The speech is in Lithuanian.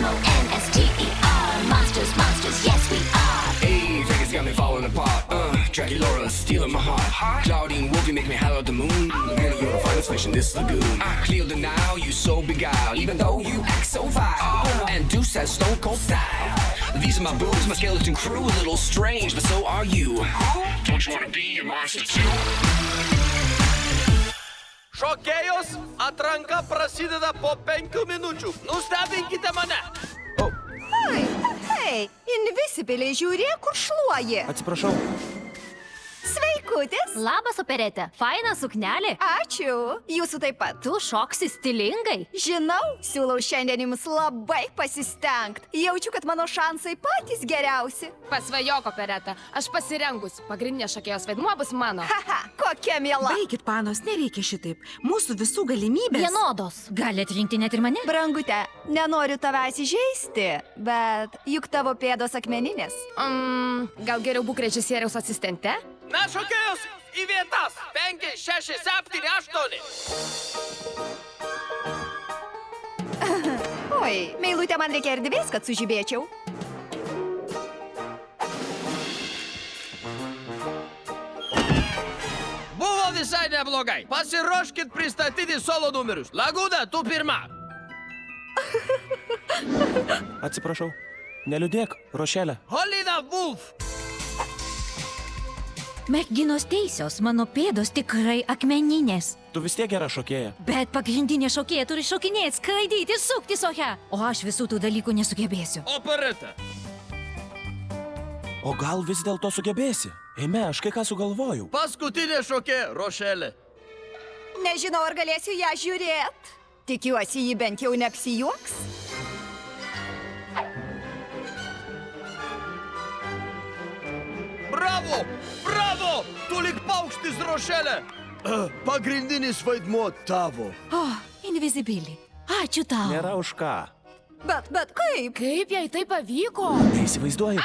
M-O-N-S-T-E-R. Monsters, monsters, yes we are. Hey, Vegas got me falling apart. Draculaura stealing my heart. Claudine Wolfie make me howl at the moon. Really, you're the finest fish in this lagoon. Clear the Nile, you so beguiled, even though you act so vile. And Deuce has stone cold style. These are my boobs, my skeleton crew, a little strange, but so are you. Don't you wanna be a monster too? Šokėjos atranka prasideda po 5 minučių. Nustebinkite mane. Hei, Invisible, žiūrėk, kur šluoji. Atsiprašau. Sveikutis. Labas, operetė. Faina suknelė. Ačiū. Jūsų taip pat. Tu šoksi stilingai. Žinau, siūlau šiandien jums labai pasistengt. Jaučiu, kad mano šansai patys geriausi. Pasvajok, operetą. Aš pasirengus. Pagrindinė šokėjos vaidmuo bus mano. Haha, kokia miela. Baikit, panos, nereikia šitaip. Mūsų visų galimybės. Vienodos. Gali atrinkti net ir mane. Brangute, nenoriu tavęs įžeisti, bet juk tavo pėdos akmeninės. Gal geriau būk režisieriaus asistente? Na, šokėjos, į vietas. 5, 6, 7, 8. Oi, meilutė, man reikia erdvės, kad sužibėčiau. Buvo visai neblogai. Pasiruoškit pristatyti solo numerius. Lagūna, tu pirma. Atsiprašau. Neliūdėk, Rošelė. Holina Wolf. Merginos teisios, mano pėdos tikrai akmeninės. Tu vis tiek gera šokėja. Bet pagrindinė šokėja turi šokinėti, skraidyti, sukti sohe. O aš visų tų dalykų nesugebėsiu. Opereta. O gal vis dėlto sugebėsi? Eime, aš kai ką sugalvojau. Paskutinė šokėja, Rošelė. Nežinau, ar galėsiu ją žiūrėt. Tikiuosi, ji bent jau neapsijuoks. Bravo! Bravo! Tu lik paukštis, Rošelė. Pagrindinis vaidmuo tavo. Invisible. Ačiū tau. Nėra už ką. Bet kaip? Kaip jai tai pavyko? Neįsivaizduoju.